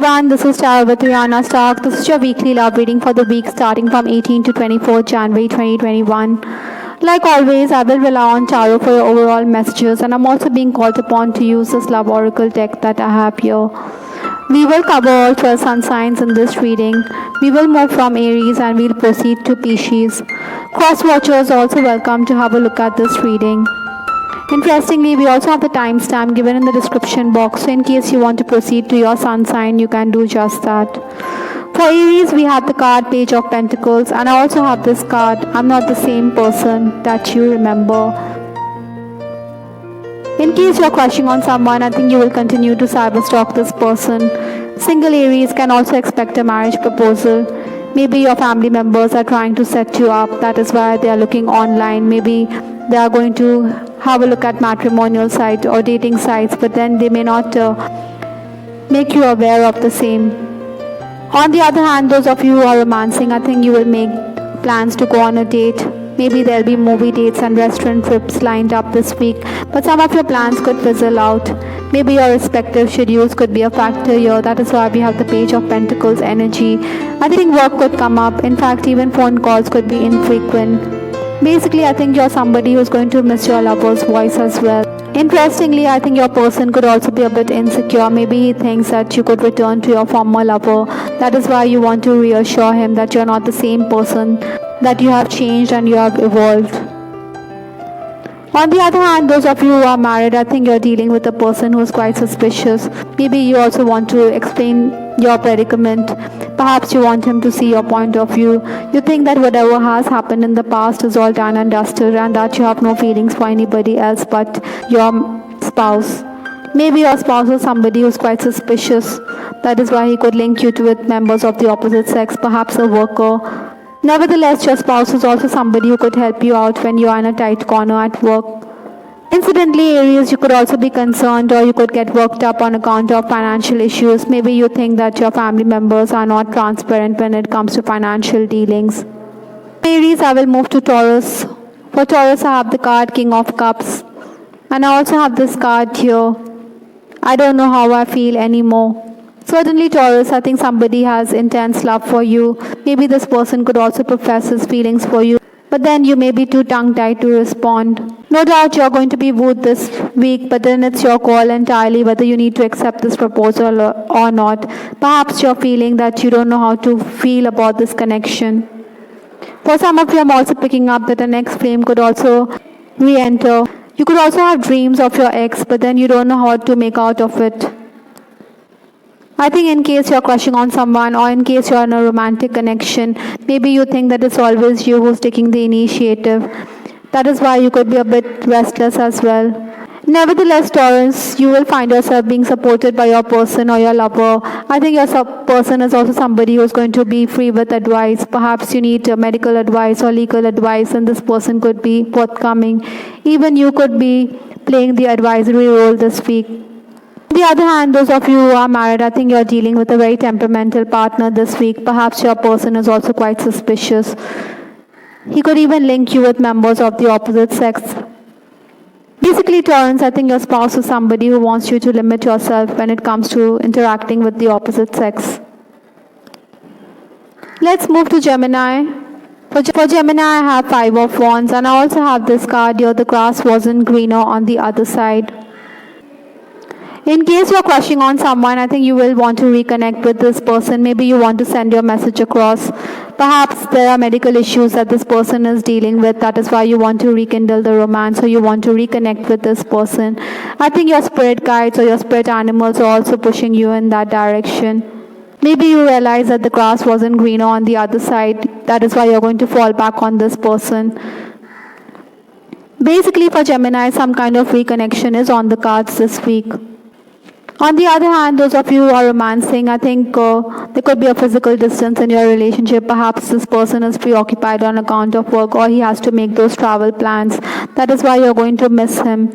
everyone, this is Tara with Rihanna Stark. This is your weekly love reading for the week starting from 18 to 24 January 2021. Like always, I will rely on tarot for your overall messages, and I'm also being called upon to use this love oracle deck that I have here. We will cover all 12 sun signs in this reading. We will move from Aries and we'll proceed to Pisces. Cross watchers also welcome to have a look at this reading. Interestingly, we also have the timestamp given in the description box, so in case you want to proceed to your sun sign, you can do just that. For Aries, we have the card Page of Pentacles, and I also have this card, I'm not the same person that you remember. In case you're crushing on someone, I think you will continue to cyberstalk this person. Single Aries can also expect a marriage proposal. Maybe your family members are trying to set you up, that is why they are looking online. Maybe they are going to have a look at matrimonial sites or dating sites, but then they may not make you aware of the same. On the other hand, those of you who are romancing, I think you will make plans to go on a date. Maybe there'll be movie dates and restaurant trips lined up this week, but some of your plans could fizzle out. Maybe your respective schedules could be a factor here. That is why we have the Page of Pentacles energy. I think work could come up. In fact, even phone calls could be infrequent. Basically, I think you're somebody who's going to miss your lover's voice as well. Interestingly, I think your person could also be a bit insecure. Maybe he thinks that you could return to your former lover. That is why you want to reassure him that you're not the same person, that you have changed and you have evolved. On the other hand, those of you who are married, I think you're dealing with a person who is quite suspicious. Maybe you also want to explain your predicament. Perhaps you want him to see your point of view. You think that whatever has happened in the past is all done and dusted, and that you have no feelings for anybody else but your spouse. Maybe your spouse is somebody who's quite suspicious. That is why he could link you to with members of the opposite sex, perhaps a worker. Nevertheless, your spouse is also somebody who could help you out when you are in a tight corner at work. Incidentally, Aries, you could also be concerned or you could get worked up on account of financial issues. Maybe you think that your family members are not transparent when it comes to financial dealings. Aries, I will move to Taurus. For Taurus, I have the card King of Cups. And I also have this card here. I don't know how I feel anymore. Certainly, Taurus, I think somebody has intense love for you. Maybe this person could also profess his feelings for you, but then you may be too tongue-tied to respond. No doubt you're going to be wooed this week, but then it's your call entirely whether you need to accept this proposal or not. Perhaps you're feeling that you don't know how to feel about this connection. For some of you, I'm also picking up that the next flame could also re-enter. You could also have dreams of your ex, but then you don't know how to make out of it. I think in case you're crushing on someone or in case you're in a romantic connection, maybe you think that it's always you who's taking the initiative. That is why you could be a bit restless as well. Nevertheless, Taurus, you will find yourself being supported by your person or your lover. I think your person is also somebody who's going to be free with advice. Perhaps you need medical advice or legal advice, and this person could be forthcoming. Even you could be playing the advisory role this week. On the other hand, those of you who are married, I think you're dealing with a very temperamental partner this week. Perhaps your person is also quite suspicious. He could even link you with members of the opposite sex. Basically, Taurus, I think your spouse is somebody who wants you to limit yourself when it comes to interacting with the opposite sex. Let's move to Gemini. For Gemini, I have Five of Wands, and I also have this card here, the grass wasn't greener on the other side. In case you're crushing on someone, I think you will want to reconnect with this person. Maybe you want to send your message across. Perhaps there are medical issues that this person is dealing with. That is why you want to rekindle the romance or you want to reconnect with this person. I think your spirit guides or your spirit animals are also pushing you in that direction. Maybe you realize that the grass wasn't greener on the other side. That is why you're going to fall back on this person. Basically, for Gemini, some kind of reconnection is on the cards this week. On the other hand, those of you who are romancing, I think there could be a physical distance in your relationship. Perhaps this person is preoccupied on account of work or he has to make those travel plans. That is why you're going to miss him.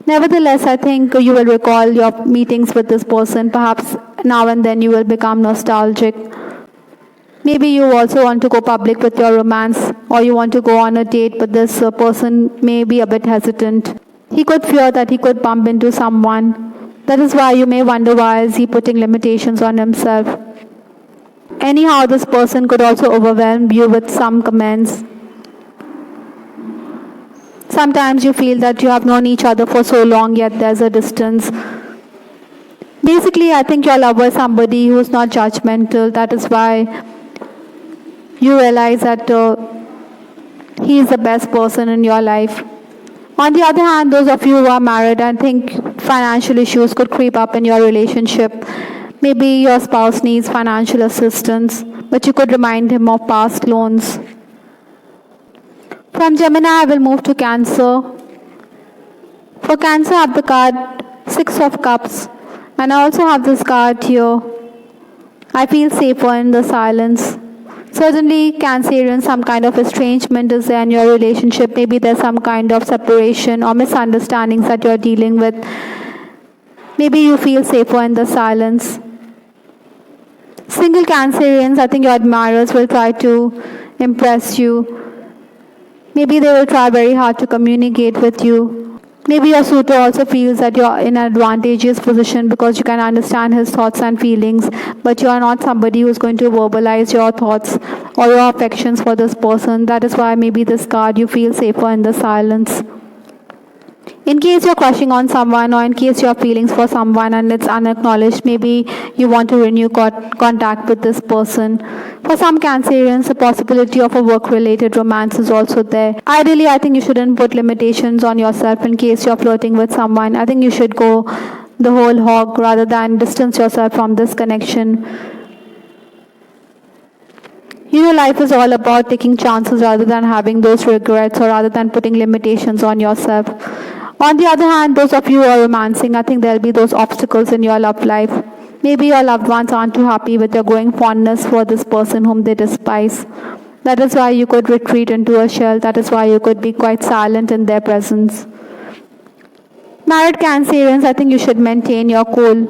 Nevertheless, I think you will recall your meetings with this person. Perhaps now and then you will become nostalgic. Maybe you also want to go public with your romance or you want to go on a date, but this person may be a bit hesitant. He could fear that he could bump into someone That is why you may wonder why is he putting limitations on himself. Anyhow, this person could also overwhelm you with some comments. Sometimes you feel that you have known each other for so long, yet there's a distance. Basically, I think your lover is somebody who's not judgmental. That is why you realize that he is the best person in your life. On the other hand, those of you who are married, I think financial issues could creep up in your relationship. Maybe your spouse needs financial assistance, but you could remind him of past loans. From Gemini, I will move to Cancer. For Cancer, I have the card Six of Cups, and I also have this card here. I feel safer in the silence. Certainly, Cancerian, some kind of estrangement is there in your relationship. Maybe there's some kind of separation or misunderstandings that you're dealing with. Maybe you feel safer in the silence. Single Cancerians, I think your admirers will try to impress you. Maybe they will try very hard to communicate with you. Maybe your suitor also feels that you're in an advantageous position because you can understand his thoughts and feelings, but you are not somebody who's going to verbalize your thoughts or your affections for this person. That is why maybe this card you feel safer in the silence. In case you're crushing on someone or in case you have feelings for someone and it's unacknowledged, maybe you want to renew contact with this person. For some Cancerians, the possibility of a work-related romance is also there. Ideally, I think you shouldn't put limitations on yourself in case you're flirting with someone. I think you should go the whole hog rather than distance yourself from this connection. You know, life is all about taking chances rather than having those regrets or rather than putting limitations on yourself. On the other hand, those of you who are romancing, I think there'll be those obstacles in your love life. Maybe your loved ones aren't too happy with your growing fondness for this person whom they despise. That is why you could retreat into a shell. That is why you could be quite silent in their presence. Married Cancerians, I think you should maintain your cool.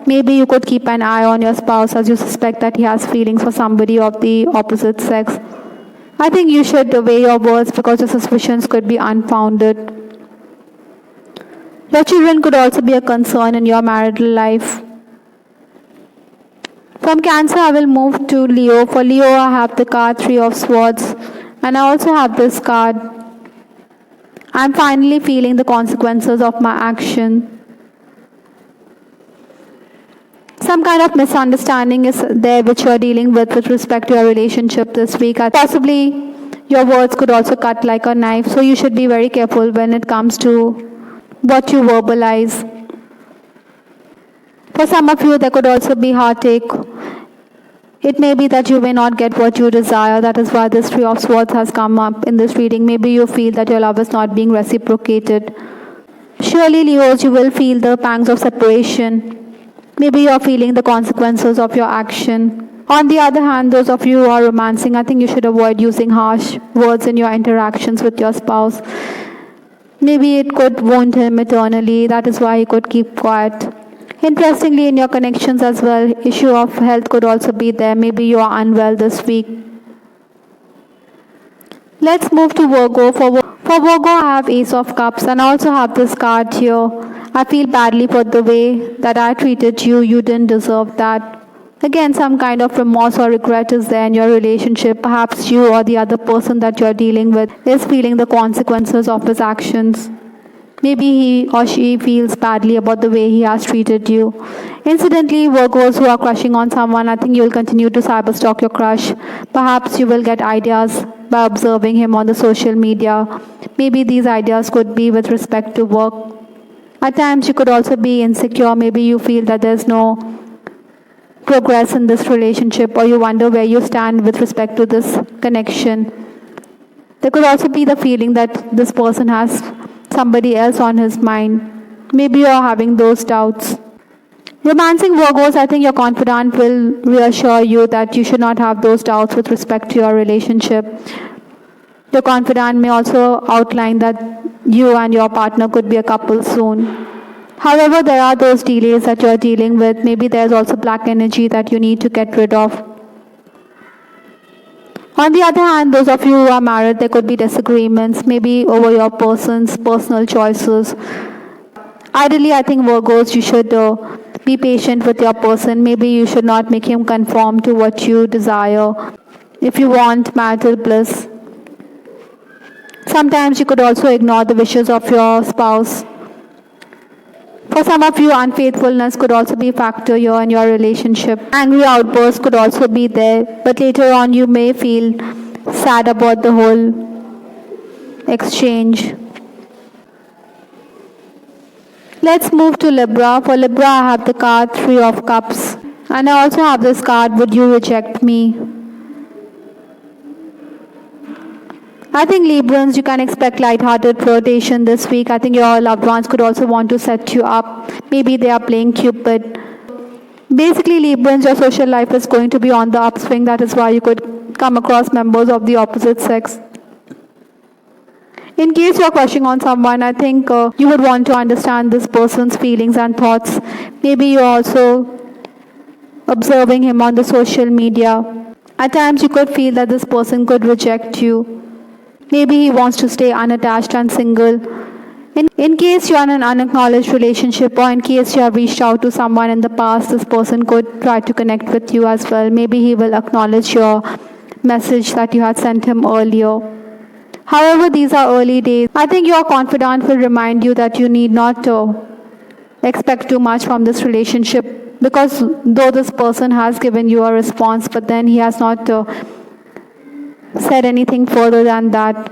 Maybe you could keep an eye on your spouse as you suspect that he has feelings for somebody of the opposite sex. I think you should weigh your words because your suspicions could be unfounded. Your children could also be a concern in your marital life. From Cancer, I will move to Leo. For Leo, I have the card Three of Swords, and I also have this card. I'm finally feeling the consequences of my action. Some kind of misunderstanding is there which you are dealing with respect to your relationship this week. Possibly, your words could also cut like a knife, so you should be very careful when it comes to what you verbalize. For some of you, there could also be heartache. It may be that you may not get what you desire. That is why this Three of Swords has come up in this reading. Maybe you feel that your love is not being reciprocated. Surely, Leos, you will feel the pangs of separation. Maybe you are feeling the consequences of your action. On the other hand, those of you who are romancing, I think you should avoid using harsh words in your interactions with your spouse. Maybe it could wound him eternally. That is why he could keep quiet. Interestingly, in your connections as well, issue of health could also be there. Maybe you are unwell this week. Let's move to Virgo. For Virgo, I have Ace of Cups and I also have this card here. I feel badly for the way that I treated you. You didn't deserve that. Again, some kind of remorse or regret is there in your relationship. Perhaps you or the other person that you're dealing with is feeling the consequences of his actions. Maybe he or she feels badly about the way he has treated you. Incidentally, Virgos who are crushing on someone, I think you will continue to cyberstalk your crush. Perhaps you will get ideas by observing him on the social media. Maybe these ideas could be with respect to work. At times, you could also be insecure. Maybe you feel that there's no progress in this relationship or you wonder where you stand with respect to this connection. There could also be the feeling that this person has somebody else on his mind. Maybe you are having those doubts. Romancing Virgos, I think your confidant will reassure you that you should not have those doubts with respect to your relationship. Your confidant may also outline that you and your partner could be a couple soon. However, there are those delays that you're dealing with. Maybe there's also black energy that you need to get rid of. On the other hand, those of you who are married, there could be disagreements, maybe over your person's personal choices. Ideally, I think Virgos, you should be patient with your person. Maybe you should not make him conform to what you desire if you want marital bliss. Sometimes you could also ignore the wishes of your spouse. For some of you, unfaithfulness could also be a factor here in your relationship. Angry outbursts could also be there, but later on you may feel sad about the whole exchange. Let's move to Libra. For Libra, I have the card Three of Cups. And I also have this card, Would You Reject Me? I think Librans, you can expect light-hearted flirtation this week. I think your loved ones could also want to set you up. Maybe they are playing Cupid. Basically, Librans, your social life is going to be on the upswing. That is why you could come across members of the opposite sex. In case you're crushing on someone, I think you would want to understand this person's feelings and thoughts. Maybe you're also observing him on the social media. At times, you could feel that this person could reject you. Maybe he wants to stay unattached and single. In case you're in an unacknowledged relationship, or in case you have reached out to someone in the past, this person could try to connect with you as well. Maybe he will acknowledge your message that you had sent him earlier. However, these are early days. I think your confidant will remind you that you need not expect too much from this relationship, because though this person has given you a response, but then he has not said anything further than that.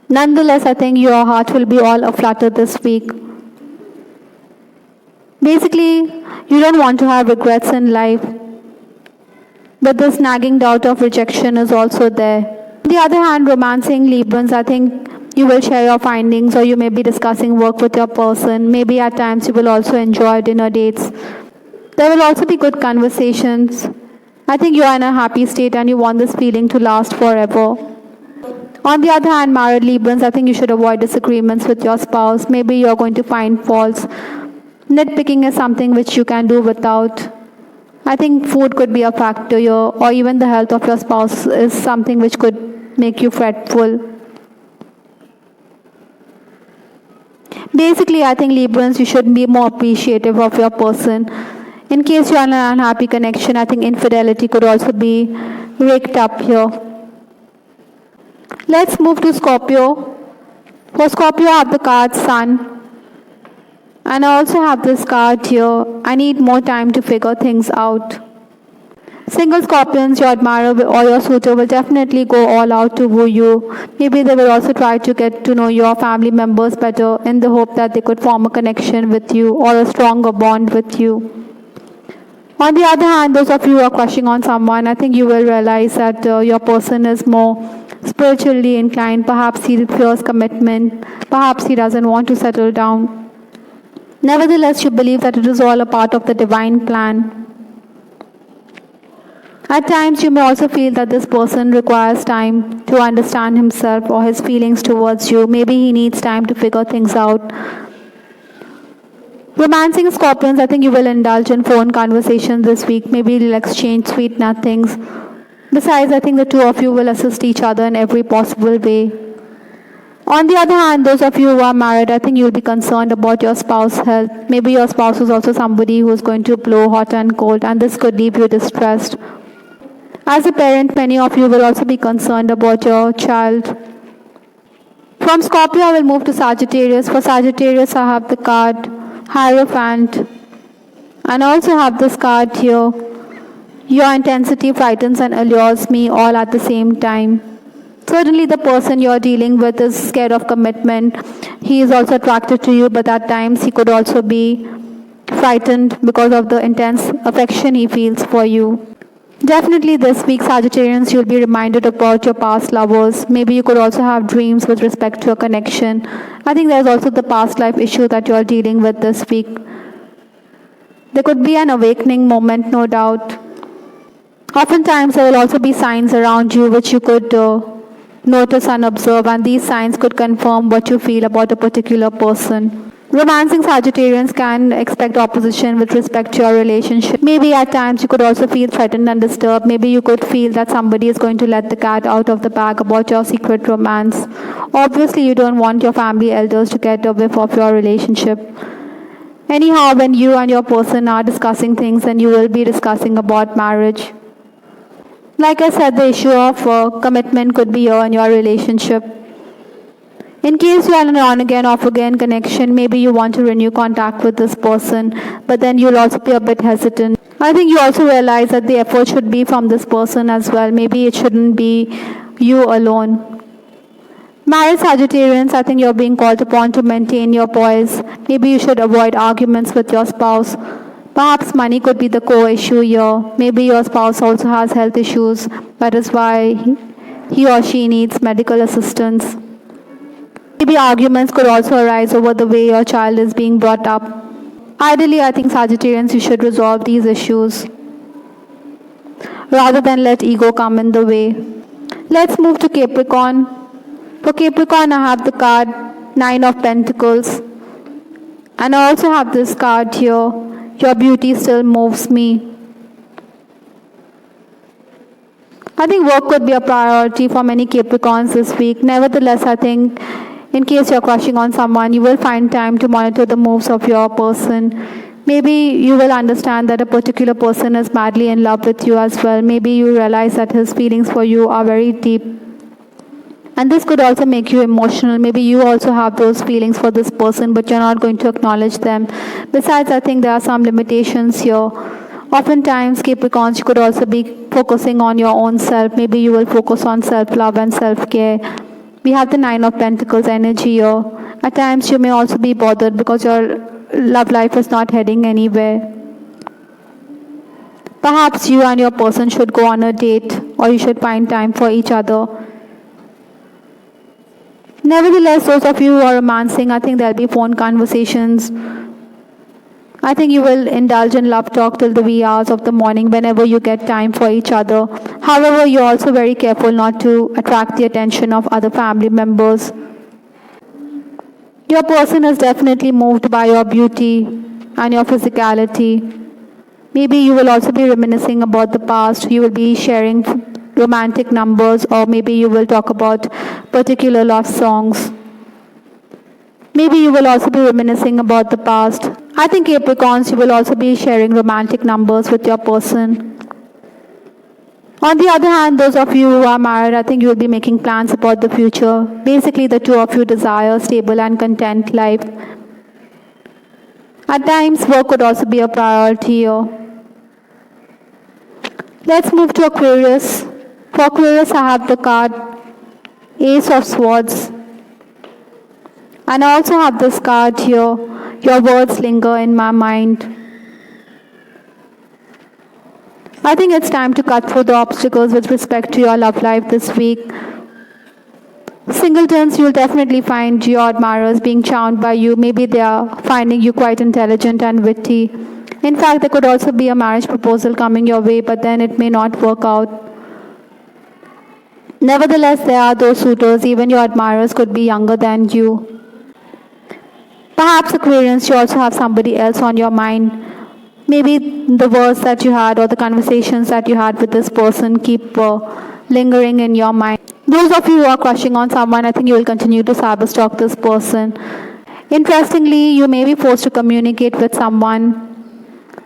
Nonetheless, I think your heart will be all aflutter this week. Basically, you don't want to have regrets in life, but this nagging doubt of rejection is also there. On the other hand, romancing Librans, I think you will share your findings, or you may be discussing work with your person. Maybe at times you will also enjoy dinner dates. There will also be good conversations. I think you are in a happy state and you want this feeling to last forever. On the other hand, married Librans, I think you should avoid disagreements with your spouse. Maybe you are going to find faults. Nitpicking is something which you can do without. I think food could be a factor here, or even the health of your spouse is something which could make you fretful. Basically, I think Librans, you should be more appreciative of your person. In case you are in an unhappy connection, I think infidelity could also be raked up here. Let's move to Scorpio. For Scorpio, I have the card Sun. And I also have this card here. I need more time to figure things out. Single Scorpions, your admirer or your suitor will definitely go all out to woo you. Maybe they will also try to get to know your family members better in the hope that they could form a connection with you or a stronger bond with you. On the other hand, those of you who are crushing on someone, I think you will realize that your person is more spiritually inclined. Perhaps he fears commitment. Perhaps he doesn't want to settle down. Nevertheless, you believe that it is all a part of the divine plan. At times, you may also feel that this person requires time to understand himself or his feelings towards you. Maybe he needs time to figure things out. Romancing Scorpions, I think you will indulge in phone conversations this week. Maybe you'll exchange sweet nothings. Besides, I think the two of you will assist each other in every possible way. On the other hand, those of you who are married, I think you'll be concerned about your spouse's health. Maybe your spouse is also somebody who is going to blow hot and cold, and this could leave you distressed. As a parent, many of you will also be concerned about your child. From Scorpio, I will move to Sagittarius. For Sagittarius, I have the card Hierophant. And I also have this card here. Your intensity frightens and allures me all at the same time. Certainly the person you're dealing with is scared of commitment. He is also attracted to you, but at times he could also be frightened because of the intense affection he feels for you. Definitely this week, Sagittarians, you'll be reminded about your past lovers. Maybe you could also have dreams with respect to a connection. I think there's also the past life issue that you're dealing with this week. There could be an awakening moment, no doubt. Oftentimes, there will also be signs around you which you could notice and observe, and these signs could confirm what you feel about a particular person. Romancing Sagittarians can expect opposition with respect to your relationship. Maybe at times you could also feel threatened and disturbed. Maybe you could feel that somebody is going to let the cat out of the bag about your secret romance. Obviously, you don't want your family elders to get a whiff of your relationship. Anyhow, when you and your person are discussing things, then you will be discussing about marriage. Like I said, the issue of commitment could be here in your relationship. In case you are in an on-again, off-again connection, maybe you want to renew contact with this person, but then you'll also be a bit hesitant. I think you also realize that the effort should be from this person as well. Maybe it shouldn't be you alone. Married Sagittarians, I think you're being called upon to maintain your poise. Maybe you should avoid arguments with your spouse. Perhaps money could be the core issue here. Maybe your spouse also has health issues. That is why he or she needs medical assistance. Maybe arguments could also arise over the way your child is being brought up. Ideally, I think Sagittarians, you should resolve these issues rather than let ego come in the way. Let's move to Capricorn. For Capricorn, I have the card Nine of Pentacles. And I also have this card here, Your Beauty Still Moves Me. I think work could be a priority for many Capricorns this week. Nevertheless, I think in case you're crushing on someone, you will find time to monitor the moves of your person. Maybe you will understand that a particular person is madly in love with you as well. Maybe you realize that his feelings for you are very deep. And this could also make you emotional. Maybe you also have those feelings for this person, but you're not going to acknowledge them. Besides, I think there are some limitations here. Oftentimes, Capricorns, you could also be focusing on your own self. Maybe you will focus on self-love and self-care. We have the Nine of Pentacles energy here. At times, you may also be bothered because your love life is not heading anywhere. Perhaps you and your person should go on a date, or you should find time for each other. Nevertheless, those of you who are romancing, I think there'll be phone conversations. I think you will indulge in love talk till the wee hours of the morning whenever you get time for each other. However, you're also very careful not to attract the attention of other family members. Your person is definitely moved by your beauty and your physicality. Maybe you will also be reminiscing about the past. You will be sharing romantic numbers, or maybe you will talk about particular love songs. Maybe you will also be reminiscing about the past. I think Capricorns, you will also be sharing romantic numbers with your person. On the other hand, those of you who are married, I think you will be making plans about the future. Basically, the two of you desire stable and content life. At times, work could also be a priority here. Let's move to Aquarius. For Aquarius, I have the card Ace of Swords. And I also have this card here, Your Words Linger in My Mind. I think it's time to cut through the obstacles with respect to your love life this week. Singletons, you'll definitely find your admirers being charmed by you. Maybe they are finding you quite intelligent and witty. In fact, there could also be a marriage proposal coming your way, but then it may not work out. Nevertheless, there are those suitors, even your admirers could be younger than you. Perhaps, Aquarians, you also have somebody else on your mind. Maybe the words that you had or the conversations that you had with this person keep lingering in your mind. Those of you who are crushing on someone, I think you will continue to cyberstalk this person. Interestingly, you may be forced to communicate with someone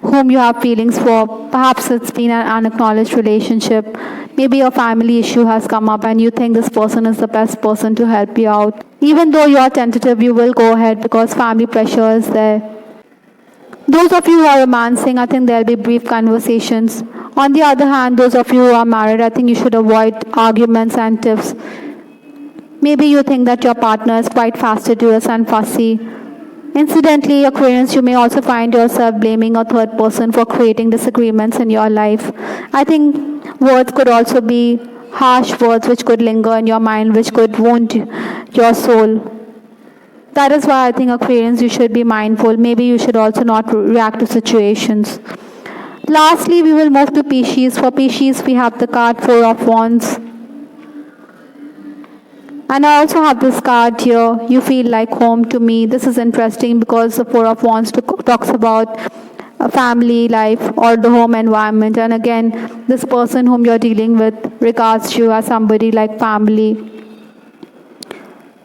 whom you have feelings for. Perhaps it's been an unacknowledged relationship. Maybe a family issue has come up and you think this person is the best person to help you out. Even though you are tentative, you will go ahead because family pressure is there. Those of you who are romancing, I think there'll be brief conversations. On the other hand, those of you who are married, I think you should avoid arguments and tiffs. Maybe you think that your partner is quite fastidious and fussy. Incidentally, Aquarians, you may also find yourself blaming a third person for creating disagreements in your life. I think words could also be harsh words which could linger in your mind, which could wound your soul. That is why I think Aquarians, you should be mindful. Maybe you should also not react to situations. Lastly, we will move to Pisces. For Pisces, we have the card Four of Wands. And I also have this card here, You Feel Like Home to Me. This is interesting because the Four of Wands talks about a family life or the home environment. And again, this person whom you're dealing with regards you as somebody like family.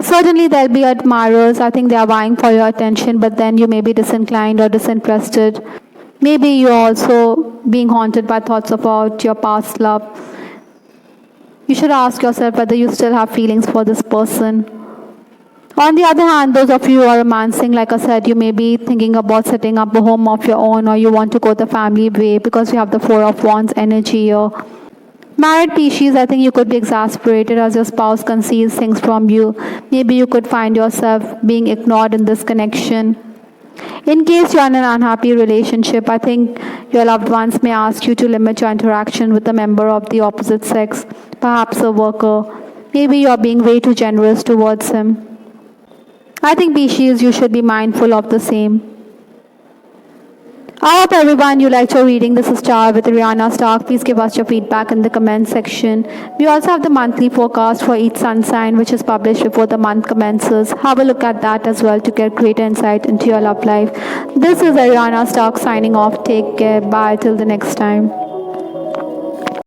Certainly, there'll be admirers. I think they are vying for your attention, but then you may be disinclined or disinterested. Maybe you're also being haunted by thoughts about your past love. You should ask yourself whether you still have feelings for this person. On the other hand, those of you who are romancing, like I said, you may be thinking about setting up a home of your own, or you want to go the family way because you have the Four of Wands energy here. Married Pisces, I think you could be exasperated as your spouse conceals things from you. Maybe you could find yourself being ignored in this connection. In case you're in an unhappy relationship, I think your loved ones may ask you to limit your interaction with a member of the opposite sex, perhaps a worker. Maybe you're being way too generous towards him. I think Pisces, you should be mindful of the same. I hope everyone you liked your reading. This is Char with Rihanna Stark. Please give us your feedback in the comment section. We also have the monthly forecast for each sun sign, which is published before the month commences. Have a look at that as well to get greater insight into your love life. This is Ariana Stark signing off. Take care. Bye till the next time.